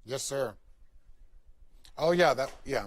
Yes, sir. Oh, yeah, yeah.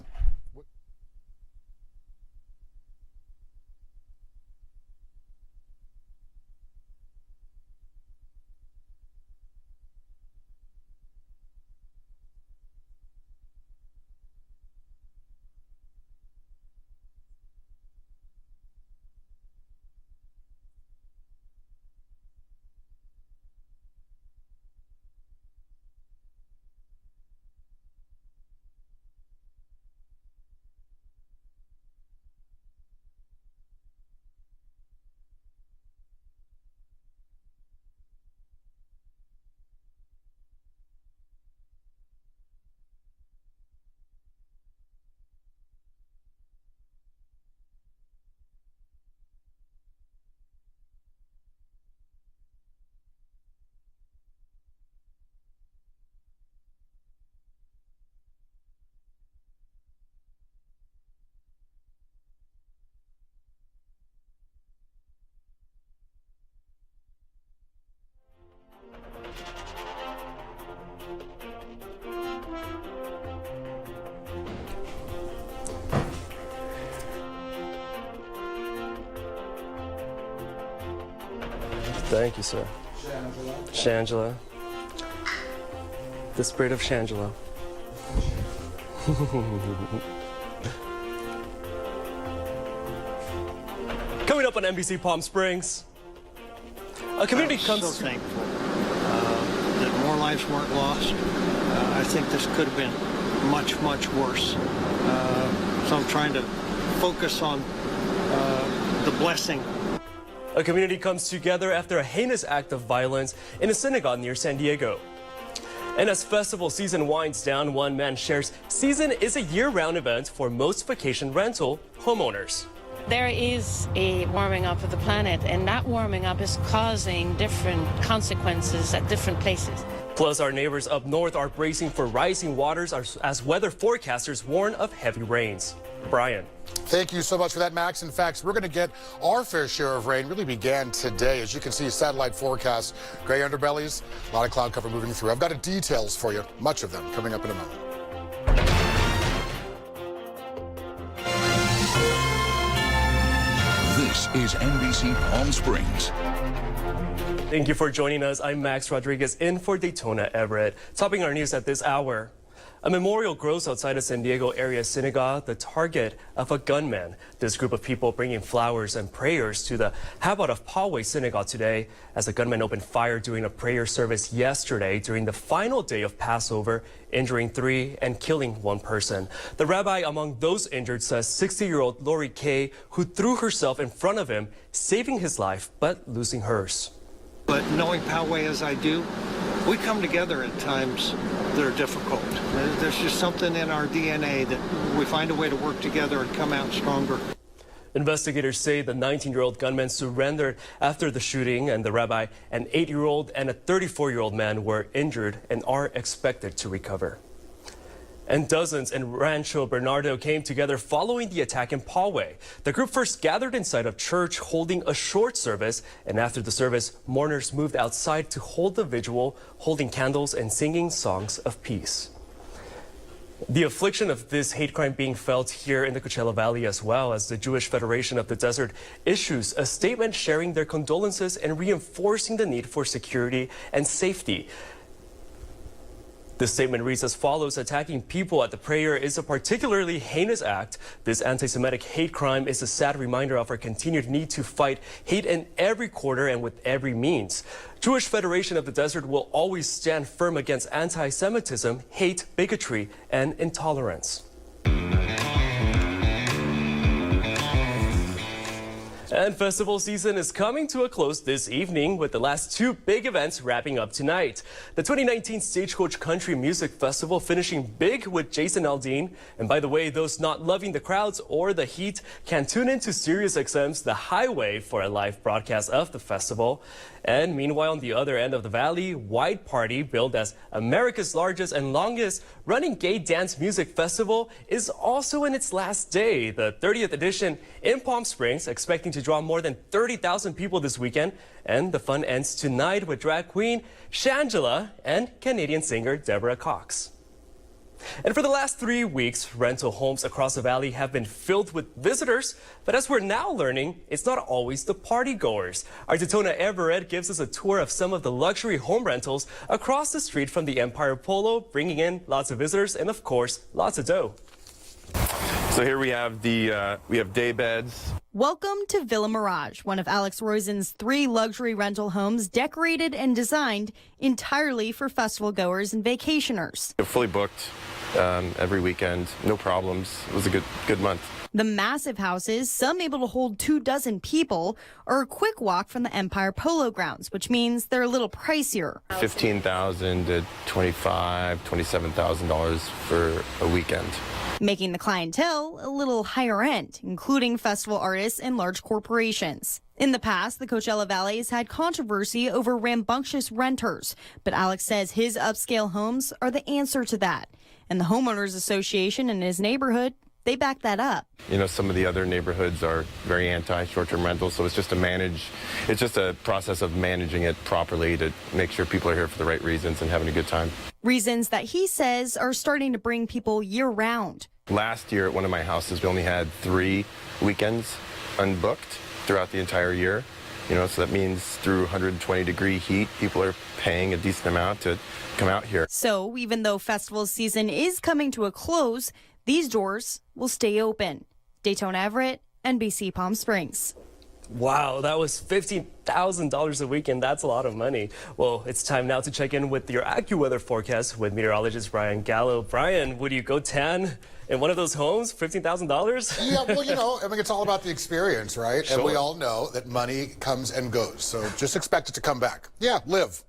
Thank you, sir. Shangela. The spirit of Shangela. Coming up on NBC Palm Springs, a community I'm comes so thankful that more lives weren't lost. I think this could have been much, much worse. So I'm trying to focus on the blessing. A community comes together after a heinous act of violence in a synagogue near San Diego. And as festival season winds down, one man shares season is a year-round event for most vacation rental homeowners. There is a warming up of the planet, and that warming up is causing different consequences at different places. Plus, our neighbors up north are bracing for rising waters as weather forecasters warn of heavy rains. Brian. Thank you so much for that, Max. In fact, we're going to get our fair share of rain. Really began today. As you can see, satellite forecast, gray underbellies, a lot of cloud cover moving through. I've got details for you, much of them, coming up in a moment. This is NBC Palm Springs. Thank you for joining us. I'm Max Rodriguez in for Daytona Everett. Topping our news at this hour. A memorial grows outside a San Diego area synagogue, the target of a gunman. This group of people bringing flowers and prayers to the Habot of Poway Synagogue today as the gunman opened fire during a prayer service yesterday during the final day of Passover, injuring 3 and killing 1 person. The rabbi among those injured says 60-year-old Lori Kay, who threw herself in front of him, saving his life but losing hers. But knowing Poway as I do, we come together at times that are difficult. There's just something in our DNA that we find a way to work together and come out stronger. Investigators say the 19-year-old gunman surrendered after the shooting, and the rabbi, an 8-year-old and a 34-year-old man were injured and are expected to recover. And dozens in Rancho Bernardo came together following the attack in Poway. The group first gathered inside a church holding a short service, and after the service, mourners moved outside to hold the vigil, holding candles and singing songs of peace. The affliction of this hate crime being felt here in the Coachella Valley as well, as the Jewish Federation of the Desert issues a statement sharing their condolences and reinforcing the need for security and safety. The statement reads as follows: attacking people at the prayer is a particularly heinous act. This anti-Semitic hate crime is a sad reminder of our continued need to fight hate in every quarter and with every means. Jewish Federation of the Desert will always stand firm against anti-Semitism, hate, bigotry, and intolerance. And festival season is coming to a close this evening, with the last 2 big events wrapping up tonight. The 2019 Stagecoach Country Music Festival finishing big with Jason Aldean. And by the way, those not loving the crowds or the heat can tune into SiriusXM's The Highway for a live broadcast of the festival. And meanwhile, on the other end of the valley, White Party, billed as America's largest and longest running gay dance music festival, is also in its last day, the 30th edition in Palm Springs, expecting to draw more than 30,000 people this weekend. And the fun ends tonight with drag queen Shangela and Canadian singer Deborah Cox. And for the last 3 weeks, rental homes across the valley have been filled with visitors. But as we're now learning, it's not always the party goers. Our Daytona Everett gives us a tour of some of the luxury home rentals across the street from the Empire Polo, bringing in lots of visitors and, of course, lots of dough. So here we have day beds. Welcome to Villa Mirage, one of Alex Roizen's 3 luxury rental homes decorated and designed entirely for festival goers and vacationers. Fully booked every weekend, no problems. It was a good month. The massive houses, some able to hold 24 people, are a quick walk from the Empire Polo grounds, which means they're a little pricier. $15,000 to $25,000, $27,000 for a weekend. Making the clientele a little higher end, including festival artists and large corporations. In the past, the Coachella Valley has had controversy over rambunctious renters, but Alex says his upscale homes are the answer to that. And the Homeowners Association in his neighborhood, they back that up. You know, some of the other neighborhoods are very anti-short-term rentals, so it's just a process of managing it properly to make sure people are here for the right reasons and having a good time. Reasons that he says are starting to bring people year-round. Last year at one of my houses, we only had 3 weekends unbooked throughout the entire year. You know, so that means through 120-degree heat, people are paying a decent amount to come out here. So even though festival season is coming to a close, these doors will stay open. Daytona Everett, NBC Palm Springs. Wow, that was $15,000 a weekend. That's a lot of money. Well, it's time now to check in with your AccuWeather forecast with meteorologist Brian Gallo. Brian, would you go tan in one of those homes? $15,000? Yeah, well, you know, I mean, it's all about the experience, right? Sure. And we all know that money comes and goes. So just expect it to come back. Yeah, live.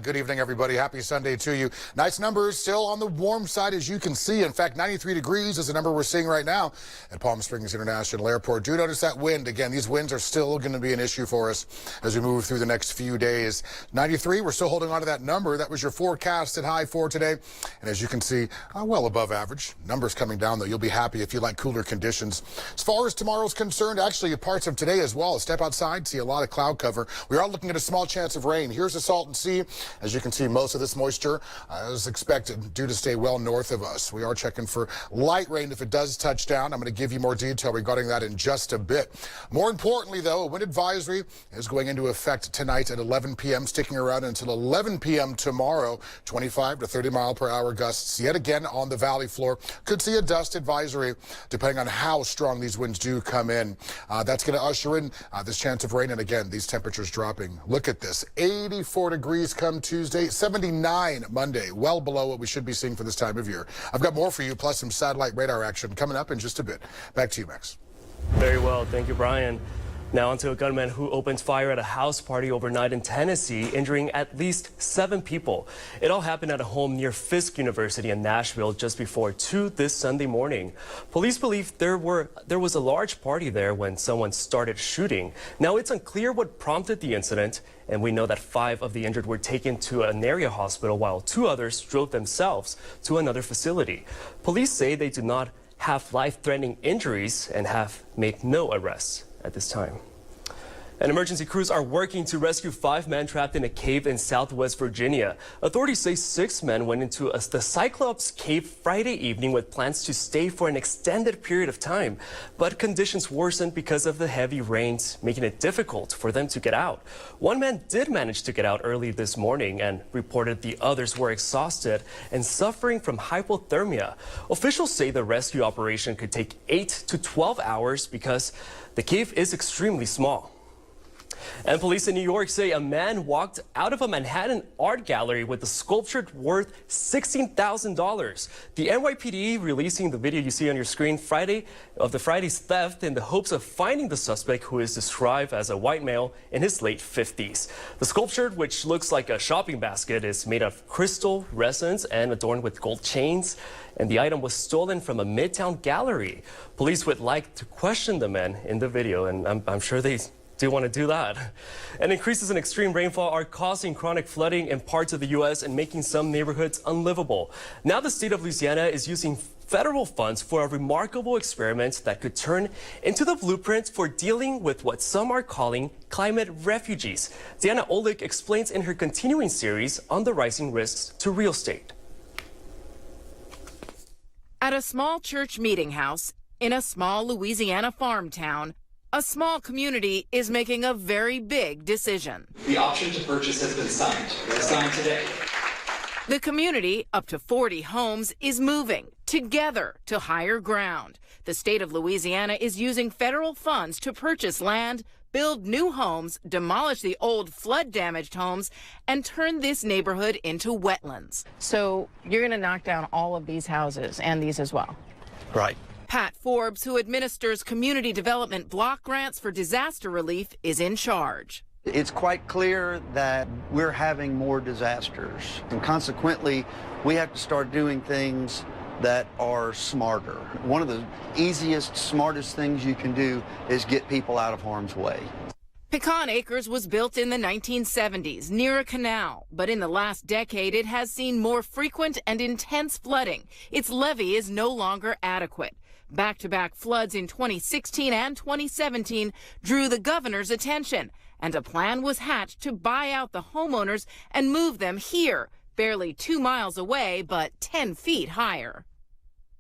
Good evening, everybody. Happy Sunday to you. Nice numbers, still on the warm side, as you can see. In fact, 93 degrees is the number we're seeing right now at Palm Springs International Airport. Do notice that wind. Again, these winds are still going to be an issue for us as we move through the next few days. 93, we're still holding on to that number. That was your forecasted high for today. And as you can see, well above average. Numbers coming down, though. You'll be happy if you like cooler conditions. As far as tomorrow's concerned, actually parts of today as well. Step outside, see a lot of cloud cover. We are looking at a small chance of rain. Here's the Salton Sea. As you can see, most of this moisture is expected due to stay well north of us. We are checking for light rain if it does touch down. I'm going to give you more detail regarding that in just a bit. More importantly, though, a wind advisory is going into effect tonight at 11 p.m., sticking around until 11 p.m. tomorrow. 25 to 30 mile per hour gusts yet again on the valley floor. Could see a dust advisory depending on how strong these winds do come in. That's going to usher in this chance of rain. And again, these temperatures dropping. Look at this. 84 degrees come Tuesday, 79 Monday, well below what we should be seeing for this time of year. I've got more for you, plus some satellite radar action coming up in just a bit. Back to you, Max. Very well. Thank you, Brian. Now onto a gunman who opened fire at a house party overnight in Tennessee, injuring at least 7 people. It all happened at a home near Fisk University in Nashville just before 2 this Sunday morning. Police believe there was a large party there when someone started shooting. Now it's unclear what prompted the incident, and we know that 5 of the injured were taken to an area hospital while 2 others drove themselves to another facility. Police say they do not have life-threatening injuries and have made no arrests at this time. And emergency crews are working to rescue 5 men trapped in a cave in Southwest Virginia. Authorities say 6 men went into the Cyclops cave Friday evening with plans to stay for an extended period of time. But conditions worsened because of the heavy rains, making it difficult for them to get out. 1 man did manage to get out early this morning and reported the others were exhausted and suffering from hypothermia. Officials say the rescue operation could take 8 to 12 hours because the cave is extremely small. And police in New York say a man walked out of a Manhattan art gallery with a sculpture worth $16,000. The NYPD releasing the video you see on your screen Friday's theft in the hopes of finding the suspect, who is described as a white male in his late 50s. The sculpture, which looks like a shopping basket, is made of crystal, resins, and adorned with gold chains. And the item was stolen from a Midtown gallery. Police would like to question the men in the video, and I'm sure they do want to do that. And increases in extreme rainfall are causing chronic flooding in parts of the U.S. and making some neighborhoods unlivable. Now the state of Louisiana is using federal funds for a remarkable experiment that could turn into the blueprint for dealing with what some are calling climate refugees. Deanna Olick explains in her continuing series on the rising risks to real estate. At a small church meeting house in a small Louisiana farm town, a small community is making a very big decision. The option to purchase has been signed. It was signed today. The community, up to 40 homes, is moving together to higher ground. The state of Louisiana is using federal funds to purchase land, build new homes, demolish the old flood-damaged homes, and turn this neighborhood into wetlands. So you're going to knock down all of these houses and these as well? Right. Pat Forbes, who administers community development block grants for disaster relief, is in charge. It's quite clear that we're having more disasters, and consequently, we have to start doing things that are smarter. One of the easiest, smartest things you can do is get people out of harm's way. Pecan Acres was built in the 1970s near a canal, but in the last decade it has seen more frequent and intense flooding. Its levee is no longer adequate. Back-to-back floods in 2016 and 2017 drew the governor's attention, and a plan was hatched to buy out the homeowners and move them here, barely 2 miles away, but 10 feet higher.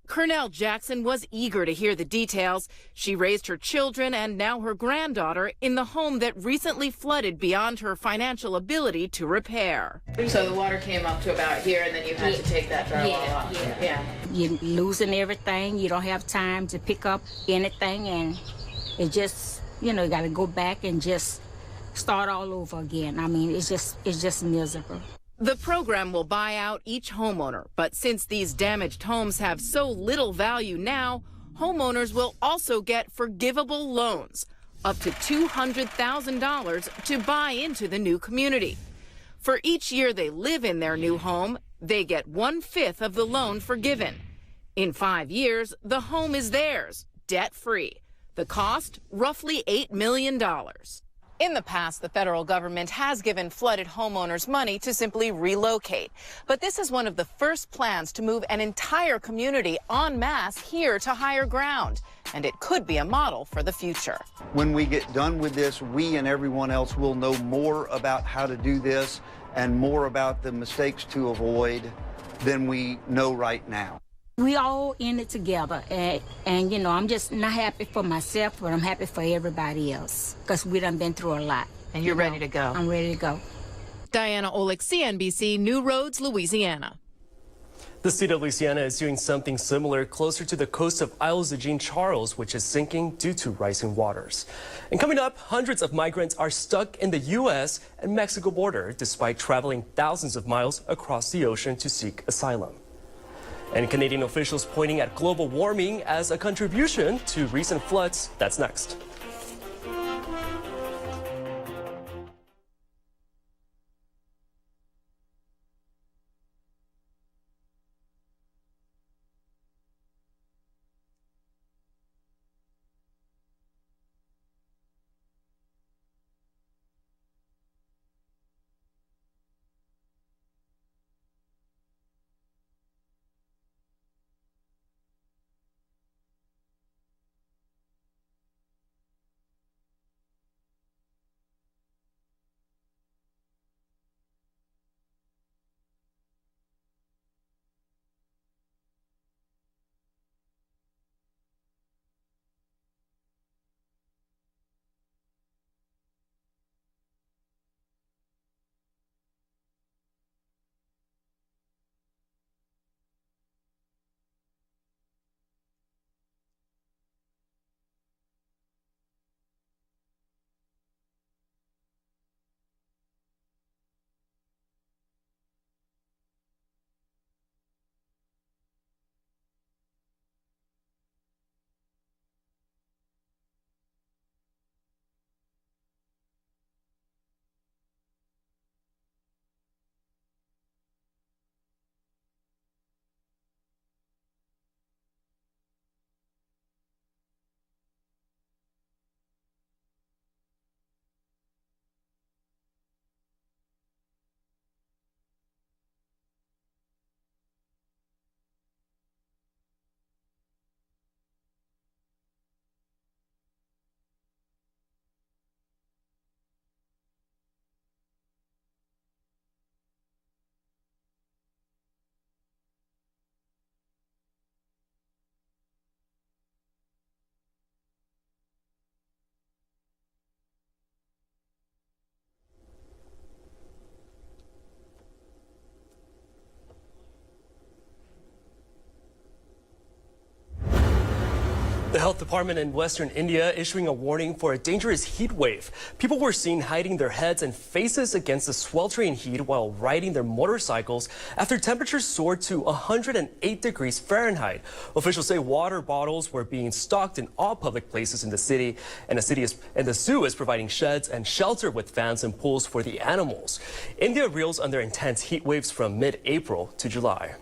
Cornell Jackson was eager to hear the details. She raised her children and now her granddaughter in the home that recently flooded beyond her financial ability to repair. So the water came up to about here, and then you had to take that drywall off. Yeah. You're losing everything. You don't have time to pick up anything, and it just, you got to go back and just start all over again. I mean, it's just miserable. The program will buy out each homeowner, but since these damaged homes have so little value now, homeowners will also get forgivable loans, up to $200,000 to buy into the new community. For each year they live in their new home, they get 1/5 of the loan forgiven. In 5 years, the home is theirs, debt-free. The cost, roughly $8 million. In the past, the federal government has given flooded homeowners money to simply relocate. But this is one of the first plans to move an entire community en masse here to higher ground. And it could be a model for the future. When we get done with this, we and everyone else will know more about how to do this and more about the mistakes to avoid than we know right now. We all in it together, and I'm just not happy for myself, but I'm happy for everybody else, because we done been through a lot. And you're ready to go. I'm ready to go. Diana Olick, CNBC, New Roads, Louisiana. The state of Louisiana is doing something similar closer to the coast of Isles of Jean Charles, which is sinking due to rising waters. And coming up, hundreds of migrants are stuck in the U.S. and Mexico border despite traveling thousands of miles across the ocean to seek asylum. And Canadian officials pointing at global warming as a contribution to recent floods. That's next. The health department in Western India issuing a warning for a dangerous heat wave. People were seen hiding their heads and faces against the sweltering heat while riding their motorcycles after temperatures soared to 108 degrees Fahrenheit. Officials say water bottles were being stocked in all public places in the city, and the zoo is providing sheds and shelter with fans and pools for the animals. India reels under intense heat waves from mid-April to July.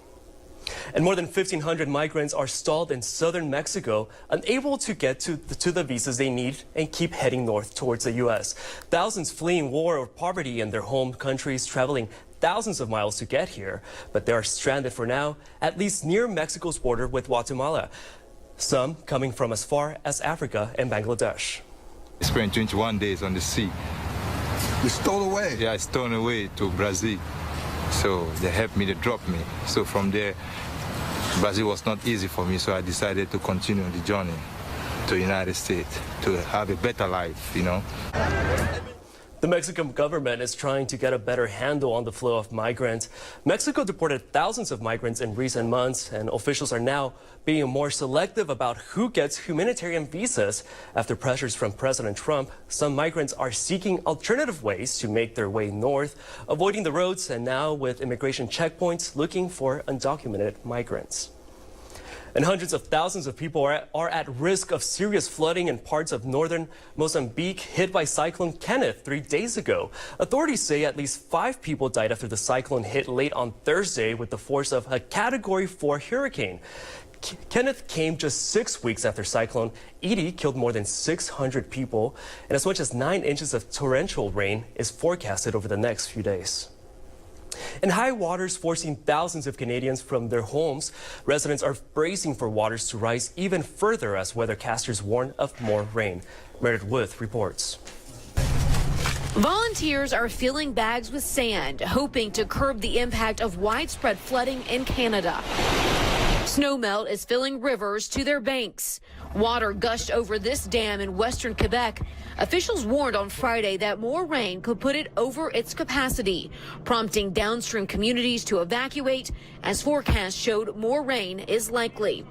And more than 1,500 migrants are stalled in southern Mexico, unable to get to the visas they need and keep heading north towards the U.S. Thousands fleeing war or poverty in their home countries, traveling thousands of miles to get here. But they are stranded for now, at least near Mexico's border with Guatemala. Some coming from as far as Africa and Bangladesh. I spent 21 days on the sea. You stole away? Yeah, I stole away to Brazil. So they helped me, they dropped me. So from there, Brazil was not easy for me, so I decided to continue the journey to the United States to have a better life, you know. The Mexican government is trying to get a better handle on the flow of migrants. Mexico deported thousands of migrants in recent months, and officials are now being more selective about who gets humanitarian visas. After pressures from President Trump, some migrants are seeking alternative ways to make their way north, avoiding the roads, and now with immigration checkpoints looking for undocumented migrants. And hundreds of thousands of people are at risk of serious flooding in parts of northern Mozambique hit by Cyclone Kenneth 3 days ago. Authorities say at least 5 people died after the cyclone hit late on Thursday with the force of a Category 4 hurricane. Kenneth came just 6 weeks after Cyclone Edie killed more than 600 people, and as much as 9 inches of torrential rain is forecasted over the next few days. And high waters forcing thousands of Canadians from their homes. Residents are bracing for waters to rise even further as weathercasters warn of more rain. Meredith Wood reports. Volunteers are filling bags with sand, hoping to curb the impact of widespread flooding in Canada. Snowmelt is filling rivers to their banks. Water gushed over this dam in western Quebec. Officials warned on Friday that more rain could put it over its capacity, prompting downstream communities to evacuate as forecasts showed more rain is likely.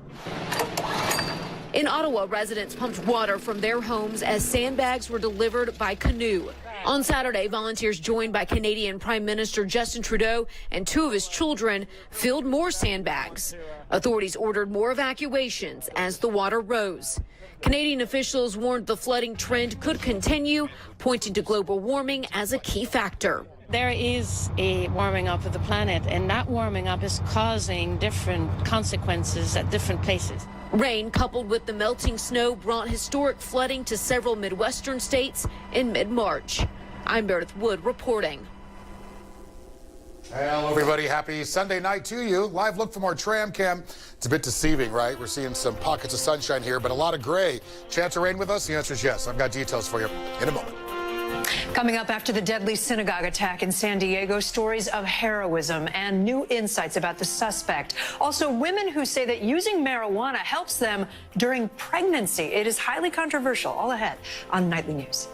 In Ottawa, residents pumped water from their homes as sandbags were delivered by canoe. On Saturday, volunteers joined by Canadian Prime Minister Justin Trudeau and 2 of his children filled more sandbags. Authorities ordered more evacuations as the water rose. Canadian officials warned the flooding trend could continue, pointing to global warming as a key factor. There is a warming up of the planet, and that warming up is causing different consequences at different places. Rain coupled with the melting snow brought historic flooding to several Midwestern states in mid-March. I'm Meredith Wood reporting. Hello, everybody. Happy Sunday night to you. Live look from our tram cam. It's a bit deceiving, right? We're seeing some pockets of sunshine here, but a lot of gray. Chance of rain with us? The answer is yes. I've got details for you in a moment. Coming up after the deadly synagogue attack in San Diego, stories of heroism and new insights about the suspect. Also, women who say that using marijuana helps them during pregnancy. It is highly controversial. All ahead on Nightly News.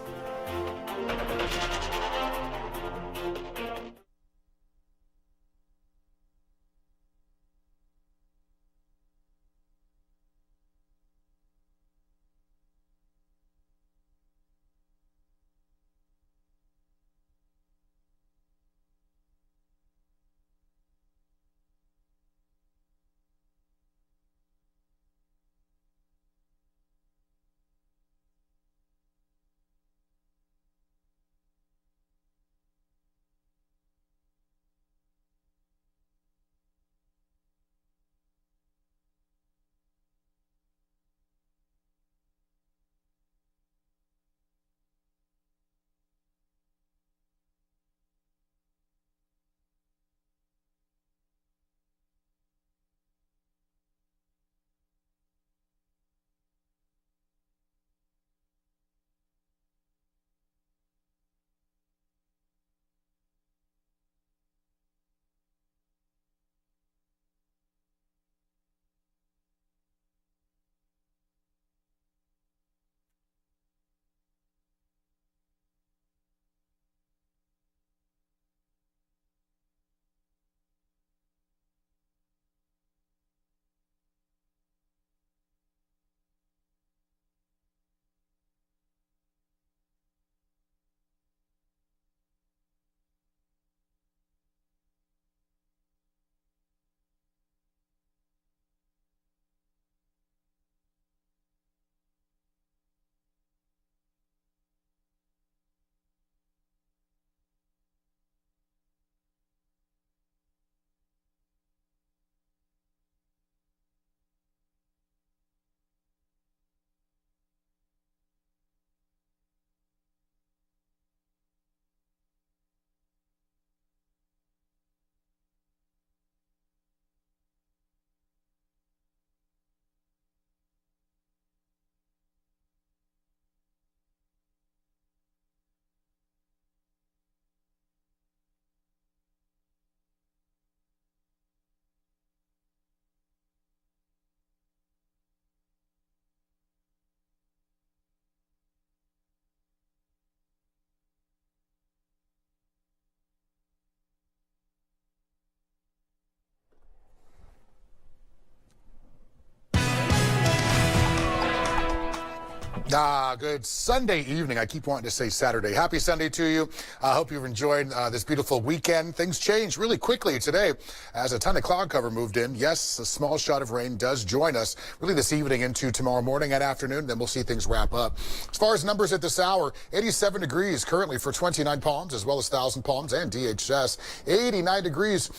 Good Sunday evening. I keep wanting to say Saturday. Happy Sunday to you. I hope you've enjoyed this beautiful weekend. Things changed really quickly today as a ton of cloud cover moved in. Yes, a small shot of rain does join us really this evening into tomorrow morning and afternoon. Then we'll see things wrap up. As far as numbers at this hour, 87 degrees currently for 29 Palms as well as 1,000 Palms and DHS. 89 degrees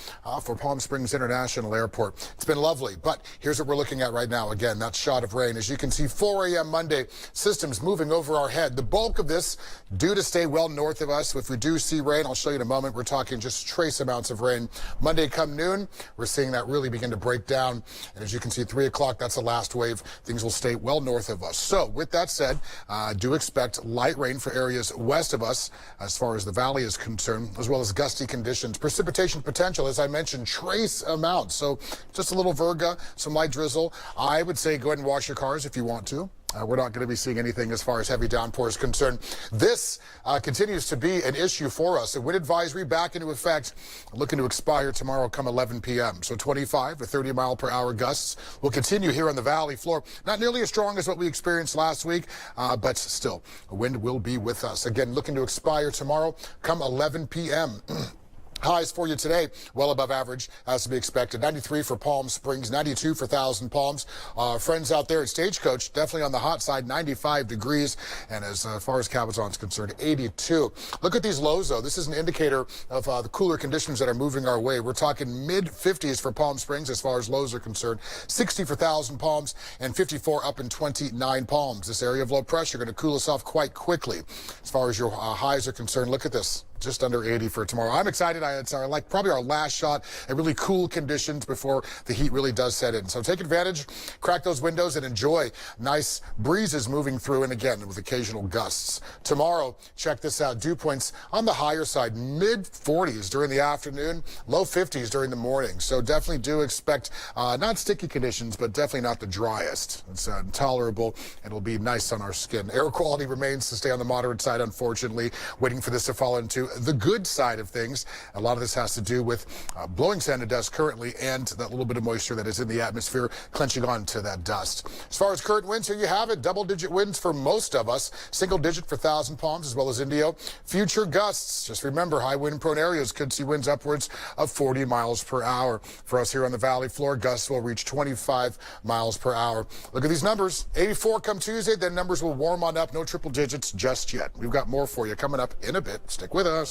for Palm Springs International Airport. It's been lovely, but here's what we're looking at right now. Again, that shot of rain. As you can see, 4 a.m. Monday, systems moving over our head. The bulk of this due to stay well north of us. If we do see rain, I'll show you in a moment. We're talking just trace amounts of rain. Monday come noon, we're seeing that really begin to break down. And as you can see, 3 o'clock, that's the last wave. Things will stay well north of us. So with that said, do expect light rain for areas west of us as far as the valley is concerned, as well as gusty conditions. Precipitation potential, as I mentioned, trace amounts. So just a little virga, some light drizzle. I would say go ahead and wash your cars if you want to. We're not going to be seeing anything as far as heavy downpour is concerned. This continues to be an issue for us. A wind advisory back into effect, looking to expire tomorrow come 11 p.m. So 25 to 30 mile per hour gusts will continue here on the valley floor. Not nearly as strong as what we experienced last week, but still, a wind will be with us. Again, looking to expire tomorrow come 11 p.m. Highs for you today, well above average, as to be expected. 93 for Palm Springs, 92 for 1,000 Palms. Friends out there at Stagecoach, definitely on the hot side, 95 degrees. And as far as Cabazon's concerned, 82. Look at these lows, though. This is an indicator of the cooler conditions that are moving our way. We're talking mid-50s for Palm Springs as far as lows are concerned. 60 for 1,000 Palms and 54 up in 29 Palms. This area of low pressure going to cool us off quite quickly. As far as your highs are concerned, look at this. Just under 80 for tomorrow. I'm excited. It's probably our last shot at really cool conditions before the heat really does set in. So take advantage, crack those windows, and enjoy nice breezes moving through, and again, with occasional gusts. Tomorrow, check this out. Dew points on the higher side, mid-40s during the afternoon, low 50s during the morning. So definitely do expect not sticky conditions, but definitely not the driest. It's tolerable, and it'll be nice on our skin. Air quality remains to stay on the moderate side, unfortunately, waiting for this to fall into the good side of things. A lot of this has to do with blowing sand and dust currently and that little bit of moisture that is in the atmosphere clenching on to that dust. As far as current winds, here you have it. Double-digit winds for most of us. Single-digit for 1,000 Palms as well as Indio. Future gusts. Just remember, high wind-prone areas could see winds upwards of 40 miles per hour. For us here on the valley floor, gusts will reach 25 miles per hour. Look at these numbers. 84 come Tuesday, then numbers will warm on up. No triple digits just yet. We've got more for you coming up in a bit. Stick with us.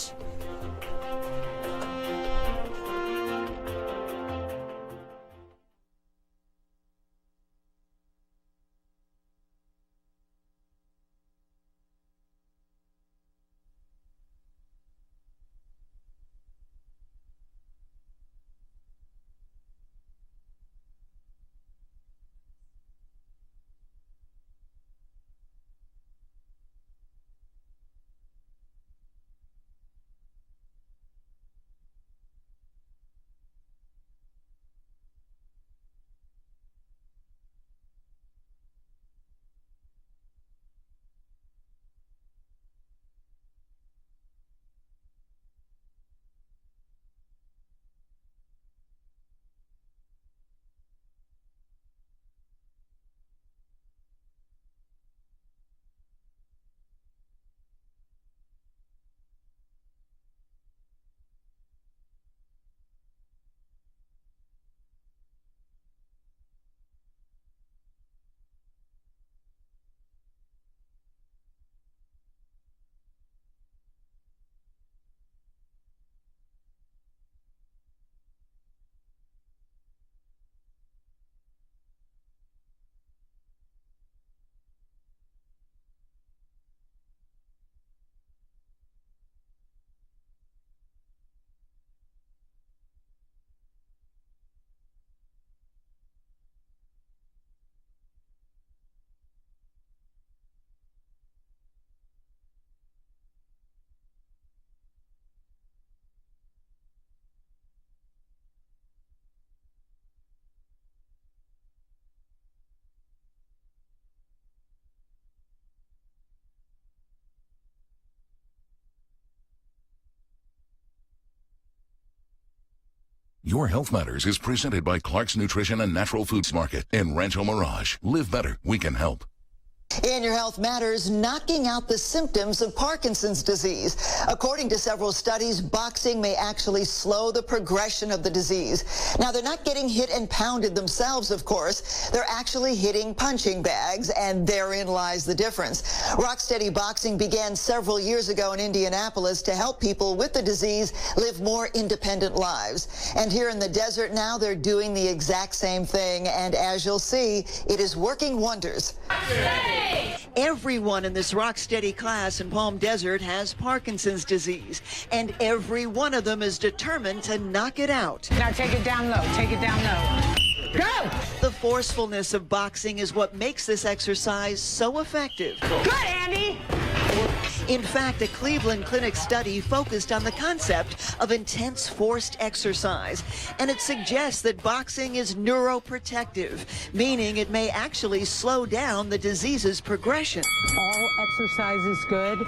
Your Health Matters is presented by Clark's Nutrition and Natural Foods Market in Rancho Mirage. Live better. We can help. In Your Health Matters, knocking out the symptoms of Parkinson's disease. According to several studies, boxing may actually slow the progression of the disease. Now, they're not getting hit and pounded themselves, of course. They're actually hitting punching bags, and therein lies the difference. Rocksteady Boxing began several years ago in Indianapolis to help people with the disease live more independent lives. And here in the desert now, they're doing the exact same thing, and as you'll see, it is working wonders. Everyone in this Rocksteady class in Palm Desert has Parkinson's disease, and every one of them is determined to knock it out. Now take it down low, take it down low. Go! The forcefulness of boxing is what makes this exercise so effective. Good, Andy! In fact, a Cleveland Clinic study focused on the concept of intense forced exercise, and it suggests that boxing is neuroprotective, meaning it may actually slow down the disease's progression. All exercise is good,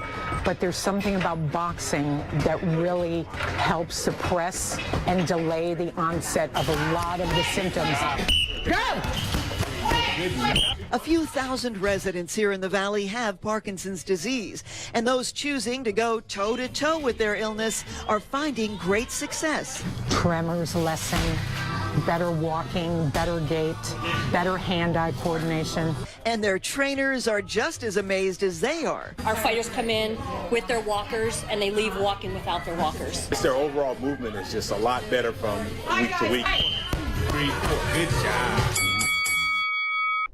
but there's something about boxing that really helps suppress and delay the onset of a lot of the symptoms. Go! A few thousand residents here in the valley have Parkinson's disease, and those choosing to go toe-to-toe with their illness are finding great success. Tremors lessen, better walking, better gait, better hand-eye coordination. And their trainers are just as amazed as they are. Our fighters come in with their walkers, and they leave walking without their walkers. Their overall movement is just a lot better from week to week. 3, 4, good job.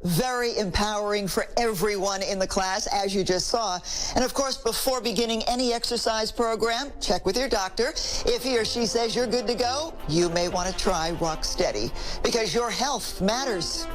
Very empowering for everyone in the class, as you just saw. And of course, before beginning any exercise program, check with your doctor. If he or she says you're good to go, you may want to try Rocksteady, because your health matters.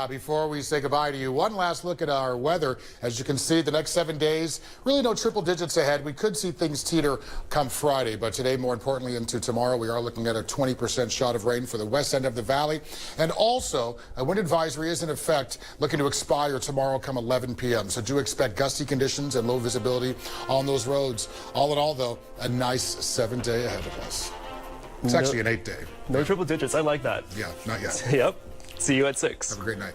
Before we say goodbye to you, one last look at our weather. As you can see, the next 7 days, really no triple digits ahead. We could see things teeter come Friday, but today, more importantly, into tomorrow, we are looking at a 20% shot of rain for the west end of the valley. And also, a wind advisory is in effect, looking to expire tomorrow come 11 p.m. So do expect gusty conditions and low visibility on those roads. All in all, though, a nice 7 day ahead of us. It's actually an 8 day. No triple digits. I like that. Yeah, not yet. Yep. See you at 6. Have a great night.